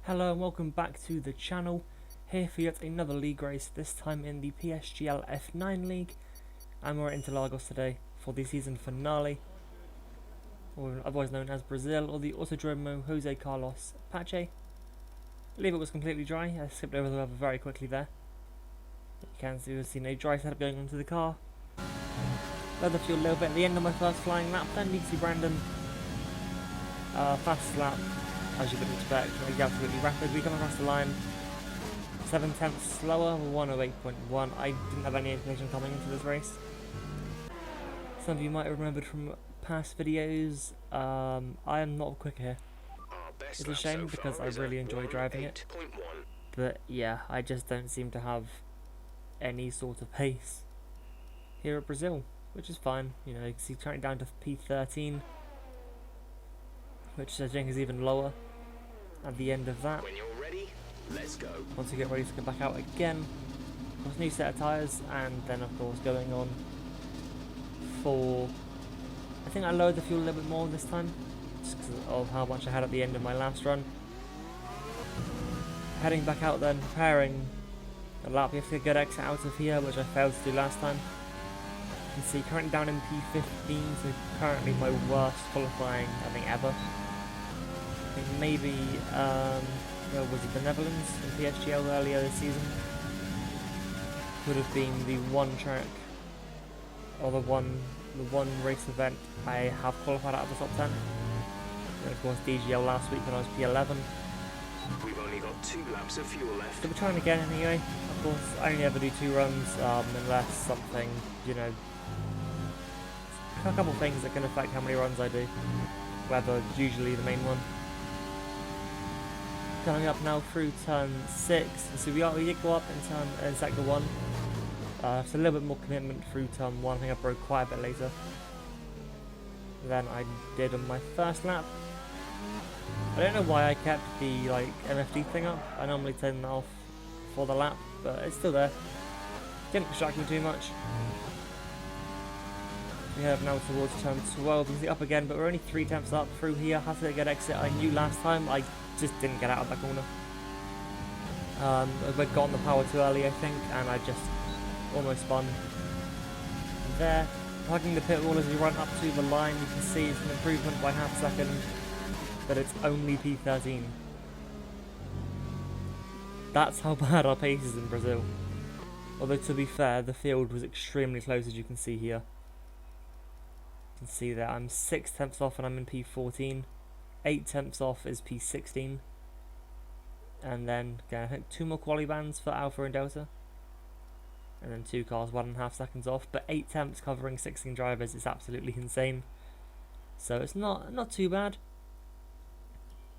Hello and welcome back to the channel, here for yet another league race, this time in the PSGL F9 league, and we're into Lagos today for the season finale, or otherwise known as Brazil, or the Autodromo Jose Carlos Pache. I believe it was completely dry. I skipped over the weather very quickly there. You can see we've seen a dry setup going onto the car. Load the fuel a little bit at the end of my first flying lap, then you can see Brandon, fast lap. As you would expect, really absolutely rapid. We come across the line 7/10 slower, 108.1. I didn't have any information coming into this race. Some of you might have remembered from past videos, I am not quick here. It's a shame because I really enjoy driving it. But yeah, I just don't seem to have any sort of pace here at Brazil, which is fine. You know, you can see turning down to P13, which I think is even lower at the end of that. When you're ready, let's go. Once we get ready to come back out again, of course, new set of tyres, and then of course going on for, I think I lowered the fuel a little bit more this time, just because of how much I had at the end of my last run. Heading back out then, preparing a lap. We have to get a good exit out of here, which I failed to do last time. You can see currently down in P15, so currently my worst qualifying I think ever. I think maybe where was it, the Netherlands in PSGL earlier this season would have been the one track or the one race event I have qualified out of the top 10. And of course DGL last week when I was P11. We've only got 2 laps of fuel left. So we're trying again anyway. Of course I only ever do 2 runs unless something, you know, a couple of things that can affect how many runs I do. Weather is usually the main one. Coming up now through turn 6, so we did go up in sector 1. So a little bit more commitment through turn 1. I think I broke quite a bit later than I did on my first lap. I don't know why I kept the MFD thing up. I normally turn that off for the lap, but it's still there. Didn't distract me too much. We head now towards turn 12. You can see up again, but we're only 3 tenths up through here. Has to get exit. I knew last time I just didn't get out of that corner. I got on the power too early, I think, and I just almost spun there. Hugging the pit wall as we run up to the line, you can see it's an improvement by half a second, but it's only P13. That's how bad our pace is in Brazil. Although to be fair, the field was extremely close, as you can see here. You can see that I'm 6 tenths off and I'm in P14. 8 tenths off is P16. And then again, I think 2 more quali bands for Alpha and Delta. And then 2 cars 1.5 seconds off. But 8 tenths covering 16 drivers is absolutely insane. So it's not too bad.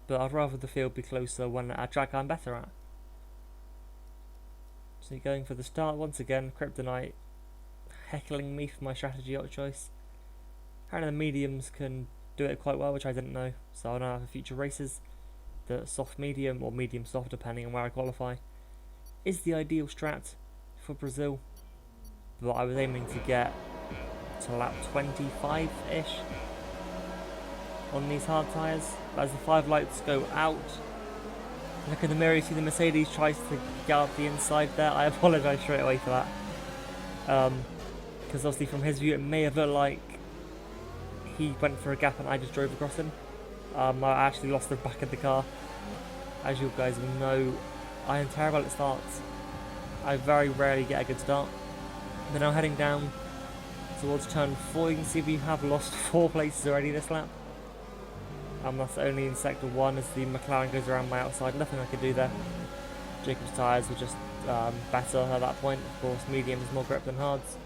But I'd rather the field be closer when at a track I'm better at. So you're going for the start once again. Kryptonite heckling me for my strategy choice. Apparently the mediums can do it quite well, which I didn't know. So I know for future races that soft medium or medium soft, depending on where I qualify, is the ideal strat for Brazil. But I was aiming to get to lap 25-ish on these hard tyres. As the 5 lights go out, look in the mirror, you see the Mercedes tries to get up the inside there. I apologise straight away for that. Because obviously from his view it may have looked like he went for a gap and I just drove across him. I actually lost the back of the car. As you guys will know, I am terrible at starts. I very rarely get a good start. But now heading down towards turn 4, you can see we have lost 4 places already this lap. That's only in sector 1 as the McLaren goes around my outside. Nothing I could do there. Jacob's tyres were just better at that point. Of course, medium is more grip than hards.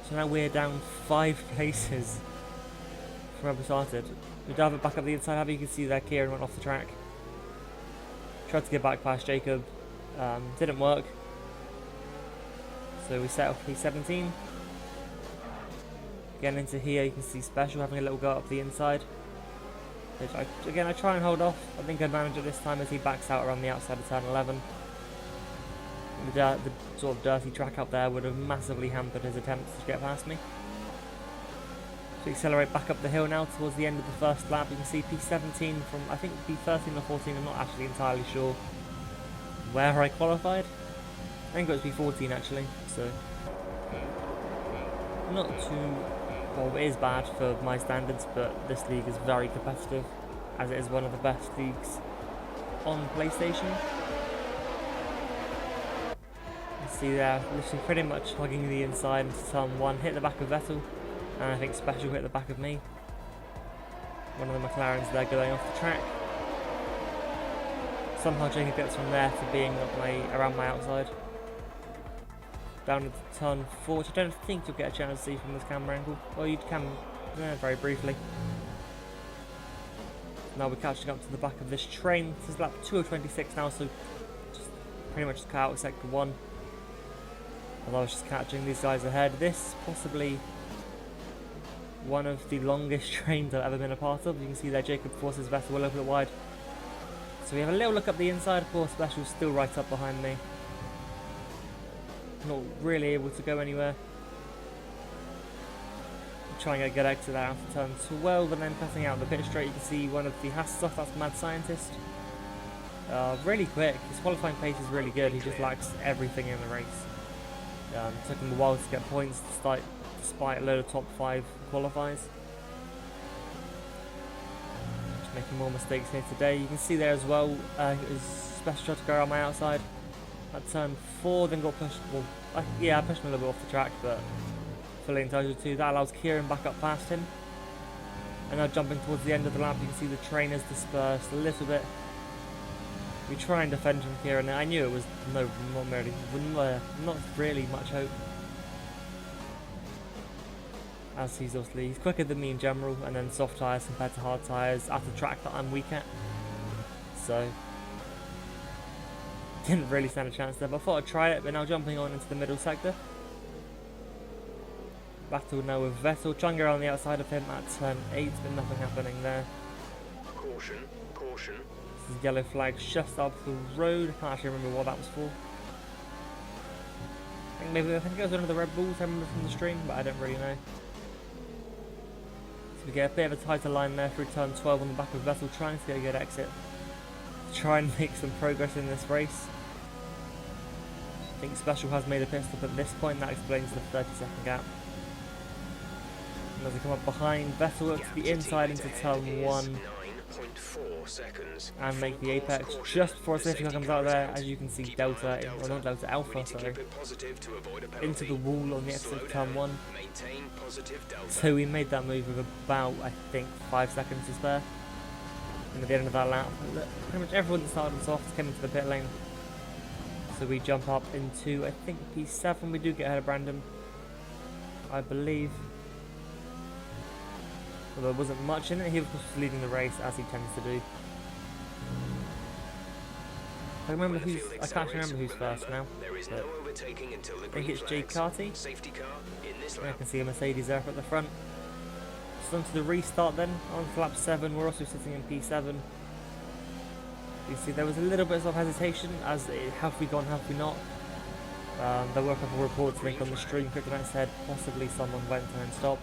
So now we're down 5 places from where we started. We dive it back up the inside. How you can see there, Kieran went off the track. Tried to get back past Jacob. Didn't work. So we set off P17. Getting into here, you can see Special having a little go up the inside. Which I try and hold off. I think I managed it this time as he backs out around the outside of turn 11. The sort of dirty track up there would have massively hampered his attempts to get past me. We accelerate back up the hill now towards the end of the first lap. You can see P17 from, I think, P13 or 14. I'm not actually entirely sure where I qualified. I think it was P14 actually, so not too, well, it is bad for my standards, but this league is very competitive, as it is one of the best leagues on PlayStation. You see there, literally pretty much hugging the inside into turn 1, hit the back of Vettel, and I think Special hit the back of me. One of the McLarens there going off the track. Somehow Jacob gets from there to being around my outside. Down into turn 4, which I don't think you'll get a chance to see from this camera angle. Well, you can very briefly. Now we're catching up to the back of this train. This is lap 2 of 26 now, so just pretty much just cut out sector 1. Although I was just catching these guys ahead. This is possibly one of the longest trains I've ever been a part of. You can see there Jacob forces Vettel a little bit wide. So we have a little look up the inside. Of course, Special's still right up behind me. Not really able to go anywhere. Trying to get a good exit there after turn 12, and then cutting out the pit straight. You can see one of the Haas stuff, that's Mad Scientist. Really quick. His qualifying pace is really good. He just lacks everything in the race. Took him a while to get points despite a load of top 5 qualifiers. Just making more mistakes here today. You can see there as well, his Special tried to go around my outside at turn 4, then got pushed. Well, I pushed him a little bit off the track, but fully entitled to. That allows Kieran back up past him. And now jumping towards the end of the lap, you can see the train is dispersed a little bit. We try and defend from Kieran. I knew it was not really much hope. As he's quicker than me in general, and then soft tyres compared to hard tyres at the track that I'm weak at. So didn't really stand a chance there, but I thought I'd try it. But now jumping on into the middle sector. Battle now with Vettel, trying to go around the outside of him at turn 8, but nothing happening there. Caution, caution. This is yellow flag just up the road. I can't actually remember what that was for. I think it was one of the Red Bulls I remember from the stream, but I don't really know. So we get a bit of a tighter line there through turn 12 on the back of Vettel, trying to get a good exit. Try and make some progress in this race. I think Special has made a pit stop at this point, that explains the 30-second gap. And as I come up behind Vettel up to the inside into turn 1 and make the apex just before a safety car comes out there, as you can see Delta, or not Delta, Alpha, sorry, into the wall on the exit of turn 1. So we made that move with about, I think, 5 seconds to spare. And at the end of that lap, pretty much everyone that started us off came into the pit lane. So we jump up into, I think, P7. We do get ahead of Brandon, I believe. Although there wasn't much in it, he was leading the race as he tends to do. I can't actually remember who's first now. I think it's Jay Carty. I can see a Mercedes there at the front. So on to the restart then, on to lap 7, we're also sitting in P7. You see there was a little bit of hesitation, as have we gone, have we not? There were a couple of reports linked on the stream, Kryptonite said possibly someone went and then stopped.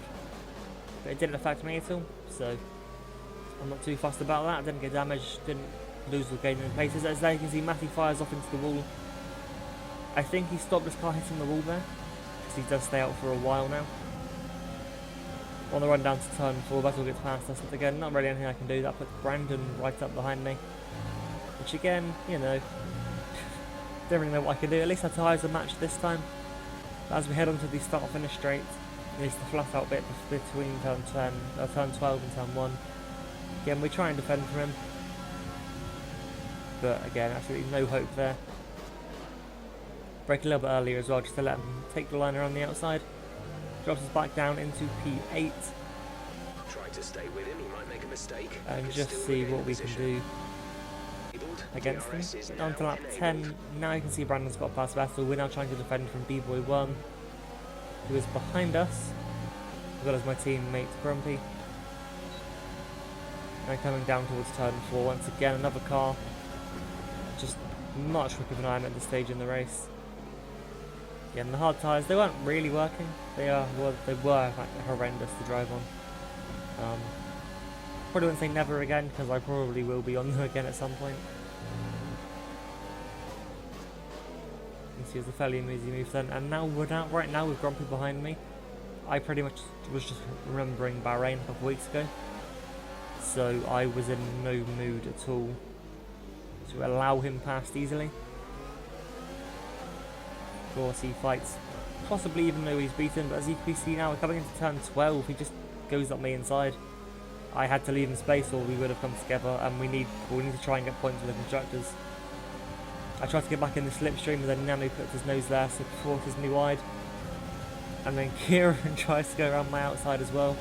But it didn't affect me at all, so I'm not too fussed about that. I didn't get damaged, didn't lose or gain any places. As there you can see Matty fires off into the wall. I think he stopped his car hitting the wall there, because he does stay out for a while now. On the run down to turn 4, Vettel gets past us, and again, not really anything I can do. That puts Brandon right up behind me. Which again, you know, don't really know what I can do. At least our tyres are matched this time. But as we head on to the start-finish straight, at least the flat out bit between turn 12 and turn 1. Again, we try and defend from him. But again, absolutely no hope there. Brake a little bit earlier as well, just to let him take the line around the outside. Drops us back down into P8. Try to stay with him, he might make a mistake. And just see what we can do against him. On to lap 10. Now you can see Brandon's got past Vettel. We're now trying to defend from B-Boy 1, who is behind us, as well as my teammate Grumpy. Now coming down towards turn 4, once again another car. Just much quicker than I am at this stage in the race. Yeah, and the hard tyres, they weren't really working. They were in fact horrendous to drive on. Probably wouldn't say never again, because I probably will be on them again at some point. You can see it's a fairly easy move then. And now right now with Grumpy behind me, I pretty much was just remembering Bahrain a couple of weeks ago. So I was in no mood at all to allow him past easily. Of course he fights, possibly even though he's beaten, but as you can see now, coming into turn 12, he just goes up me inside. I had to leave him space or we would have come together, and we need to try and get points with the constructors. I tried to get back in the slipstream, and then Nano puts his nose there, so Fork is new wide. And then Kieran tries to go around my outside as well.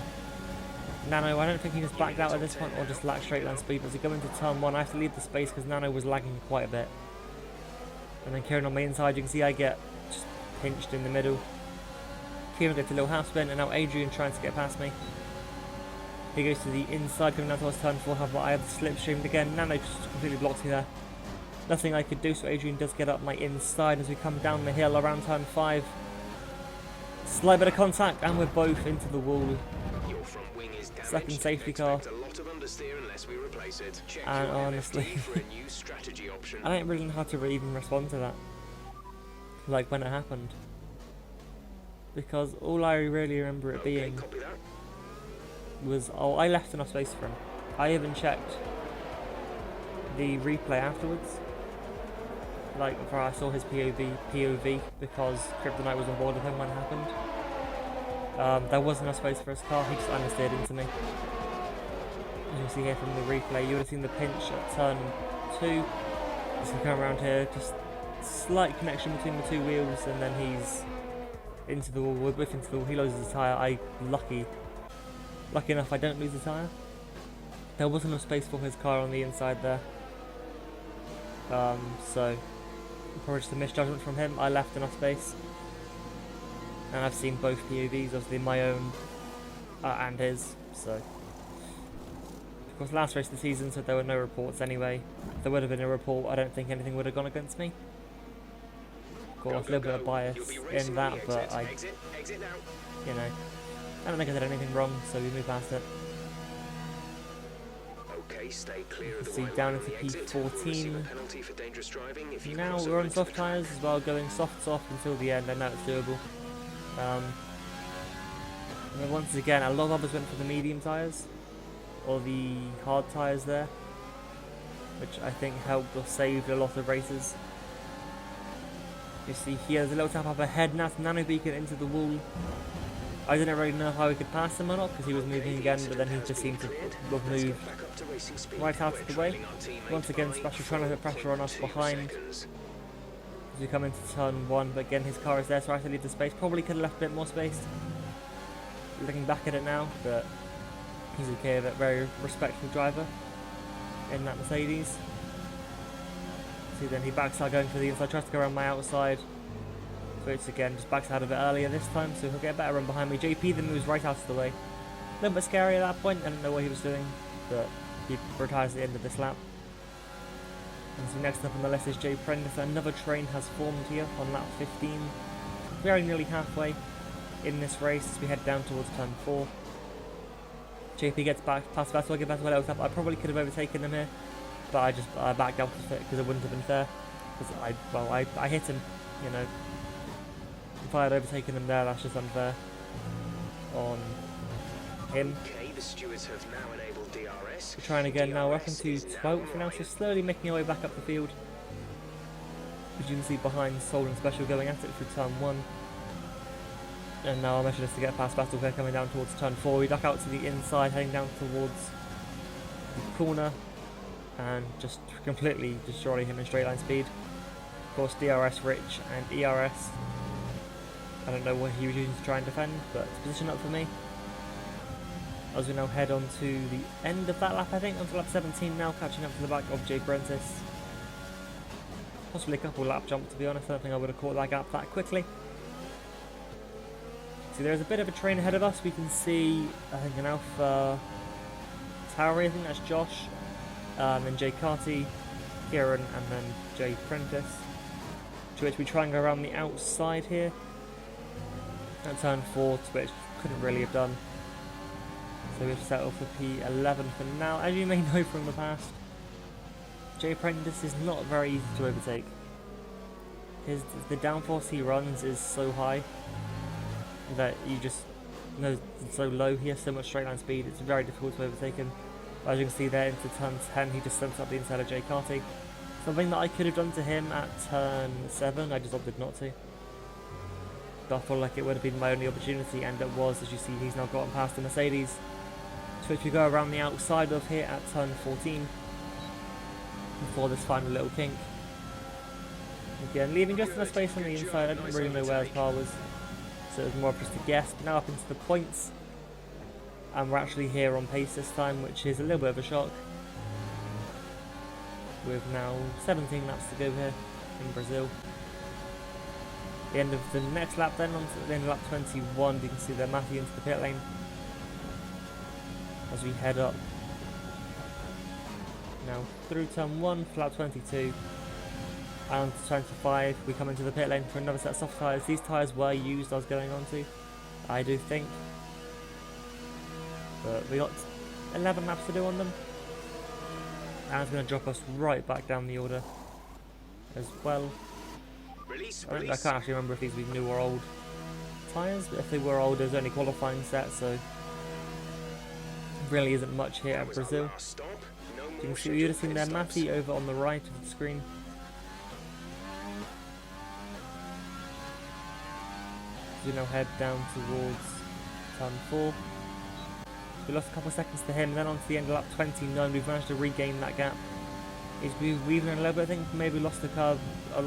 Nano, I don't think he just backed out at this point or just lacked straight line speed, but as we go into turn 1, I have to leave the space because Nano was lagging quite a bit. And then Kieran on my inside, you can see I get just pinched in the middle. Kieran gets a little half spin, and now Adrian tries to get past me. He goes to the inside, coming down towards turn 4, however I have the slipstream again. Nano just completely blocks me there. Nothing I could do, so Adrian does get up my inside as we come down the hill around turn 5. Slight bit of contact, and we're both into the wall. Second safety car. And honestly, I don't really know how to even respond to that. Like when it happened. Because all I really remember it being was, oh, I left enough space for him. I even checked the replay afterwards. Like, before I saw his POV because Kryptonite was on board with him when it happened. There wasn't enough space for his car, he just understeered into me. As you can see here from the replay, you would have seen the pinch at turn 2. Just come around here, just slight connection between the two wheels, and then he's into the wall. We're both into the wall. He loses the tyre. Lucky enough I don't lose the tyre. There wasn't enough space for his car on the inside there. So probably just a misjudgment from him. I left enough space. And I've seen both POVs, obviously my own and his, so. Of course, last race of the season, so there were no reports anyway. If there would have been a report, I don't think anything would have gone against me. Of course, a little bit of bias in that, but I, you know, I don't think I did anything wrong, so we move past it. Stay clear of the see down into P14. Now we're on soft tyres as well, going soft until the end, and now it's doable. And then once again, a lot of others went for the medium tyres, or the hard tyres there, which I think helped or saved a lot of races. You see here, there's a little tap up ahead, now it's Nano Beacon into the wall. I didn't really know how he could pass him or not, because he was moving again, but then he just seemed to have moved right out of the way. Once again, Special trying to put pressure on us behind as we come into turn 1, but again his car is there, so I have to leave the space. Probably could have left a bit more space, looking back at it now, but he's okay with it. Very respectful driver in that Mercedes. See, then he backs out going for the inside, tries to go around my outside. Switch again, just backs out of it earlier this time, so he'll get a better run behind me. JP then moves right out of the way. A little bit scary at that point, I don't know what he was doing, but he retires at the end of this lap. And so next up on the list is Jay Prentice. Another train has formed here on lap 15. Very nearly halfway in this race as we head down towards turn 4. JP gets back past Vettel, I get Vettel a little tap. I probably could have overtaken him here, but I backed out of it because it wouldn't have been fair. Because I hit him, you know. If I had overtaken him there, that's just unfair on him. We're trying again now, we're up into 12th now, so slowly making our way back up the field. As you can see behind Soul and Special going at it through turn 1. And now our mission is to get past Battle here coming down towards turn 4. We duck out to the inside, heading down towards the corner, and just completely destroy him in straight line speed. Of course, DRS Rich and ERS. I don't know what he was using to try and defend, but it's position up for me. As we now head on to the end of that lap, I think, onto lap 17 now, catching up to the back of Jay Prentice. Possibly a couple lap jumps, to be honest. I don't think I would have caught that gap that quickly. See, there's a bit of a train ahead of us. We can see, I think, an Alpha Tauri, I think that's Josh, then Jay Carty, Kieran, and then Jay Prentice. To which we try and go around the outside here. At turn 4, to which couldn't really have done. So we've settled for P11 for now. As you may know from the past, J Apprentice is not very easy to overtake. The downforce he runs is so high that you just know it's so low. He has so much straight line speed, it's very difficult to overtake him. As you can see there, into turn 10, he just sent up the inside of J Carty. Something that I could have done to him at turn 7, I just opted not to. But I felt like it would have been my only opportunity, and it was. As you see, he's now gotten past the Mercedes, to which we go around the outside of here at turn 14, before this final little kink. Again, leaving just enough space on the inside. I didn't really know where his car was, so it was more of just a guess. But now up into the points, and we're actually here on pace this time, which is a little bit of a shock. With now 17 laps to go here in Brazil. The end of the next lap then, on to the end of lap 21, you can see there Matthew into the pit lane as we head up now through turn 1, lap 22, and to turn 5 we come into the pit lane for another set of soft tyres. These tyres were used, I was going on to, I do think, but we got 11 laps to do on them, and it's going to drop us right back down the order as well. I can't actually remember if these were new or old tyres, but if they were old, there's only qualifying set, so really isn't much here at Brazil. You can see, you would have seen there Matty over on the right of the screen. We now head down towards turn 4. We lost a couple of seconds to him, and then on to the end of lap 29, we've managed to regain that gap. We've even a little bit, I think maybe lost the car a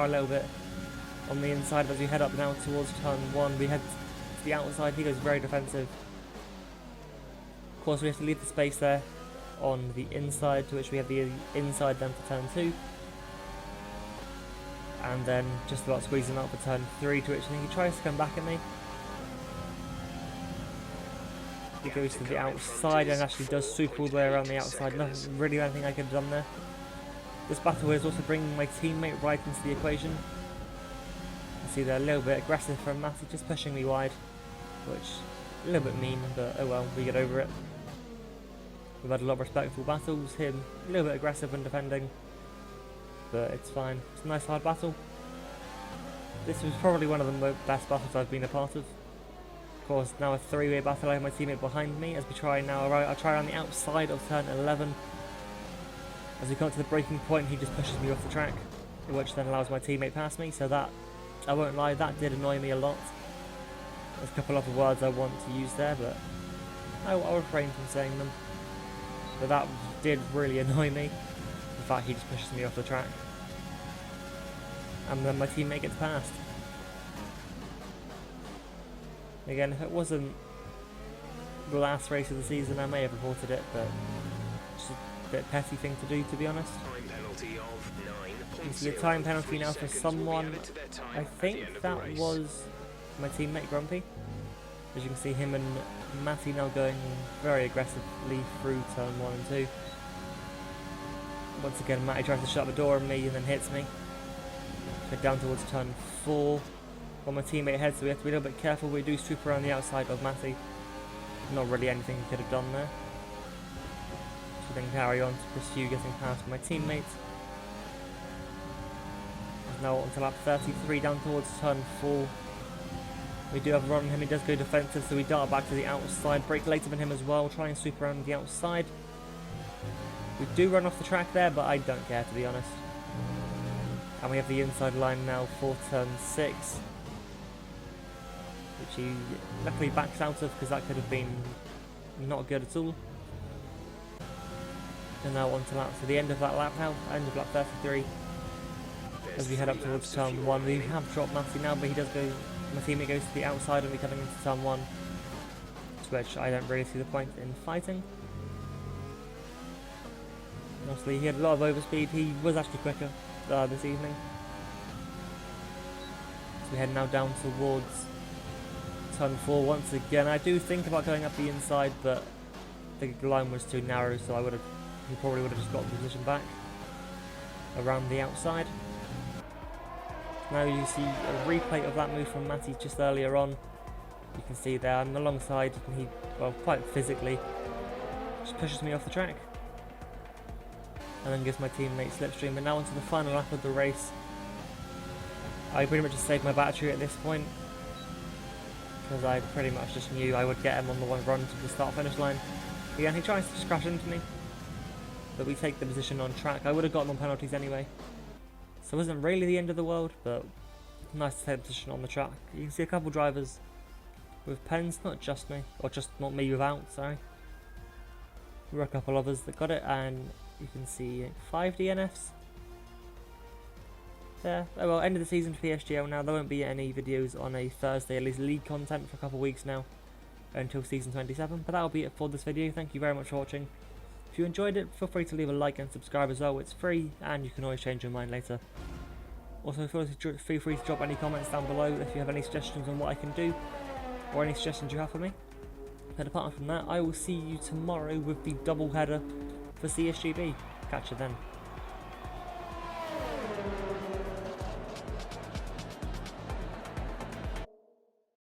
little bit on the inside as we head up now towards turn 1. We head to the outside, he goes very defensive. Of course we have to leave the space there on the inside, to which we have the inside then for turn 2. And then just about squeezing out for turn 3, to which I think he tries to come back at me. He goes to the outside and actually does super all the way around the outside. Nothing really anything I could have done there. This battle is also bringing my teammate right into the equation. You see they're a little bit aggressive from Matty, just pushing me wide, which a little bit mean, but oh well, we get over it. We've had a lot of respectful battles, him a little bit aggressive when defending, but it's fine. It's a nice hard battle. This was probably one of the best battles I've been a part of. Of course, now a 3-way battle. I have my teammate behind me as we try now. I try on the outside of turn 11. As we come to the breaking point, he just pushes me off the track, which then allows my teammate past me. So that, I won't lie, that did annoy me a lot. There's a couple other words I want to use there, but I'll refrain from saying them. But that did really annoy me. In fact, he just pushes me off the track, and then my teammate gets past. Again, if it wasn't the last race of the season, I may have reported it, but just a bit petty thing to do, to be honest. You see a time penalty now for someone. I think that was my teammate Grumpy. As you can see, him and Matty now going very aggressively through turn 1 and 2. Once again, Matty tries to shut the door on me and then hits me. So down towards turn 4. While my teammate heads, so we have to be a little bit careful. We do swoop around the outside of Matty. Not really anything he could have done there. So then carry on to pursue getting past my teammate. Now on to lap 33, down towards turn 4. We do have a run on him, he does go defensive, so we dart back to the outside, brake later than him as well, try and swoop around the outside. We do run off the track there, but I don't care, to be honest. And we have the inside line now for turn 6, which he luckily backs out of, because that could have been not good at all. And now on to the end of that lap now, end of lap 33. As we head up towards turn 1, we have dropped Matty now, but he does go, my teammate goes to the outside and we're coming into turn 1, to which I don't really see the point in fighting. Honestly, he had a lot of overspeed, he was actually quicker this evening. So we head now down towards turn 4 once again. I do think about going up the inside, but the line was too narrow, so he probably would have just got the position back around the outside. Now you see a replay of that move from Matty just earlier on. You can see there I'm alongside, and he, well, quite physically, just pushes me off the track. And then gives my teammate slipstream. But now onto the final lap of the race. I pretty much just saved my battery at this point, because I pretty much just knew I would get him on the one run to the start finish line. Again, he tries to just crash into me, but we take the position on track. I would have gotten on penalties anyway, so it wasn't really the end of the world, but nice to take the position on the track. You can see a couple drivers with pens, not just me, or just not me without, sorry. There were a couple others that got it, and you can see 5 DNFs there. Oh well, end of the season for PSGL now. There won't be any videos on a Thursday, at least league content, for a couple of weeks now until season 27, but that'll be it for this video. Thank you very much for watching. If you enjoyed it, feel free to leave a like and subscribe as well. It's free and you can always change your mind later. Also feel free to drop any comments down below if you have any suggestions on what I can do, or any suggestions you have for me. And apart from that, I will see you tomorrow with the double header for CSGB. Catch you then.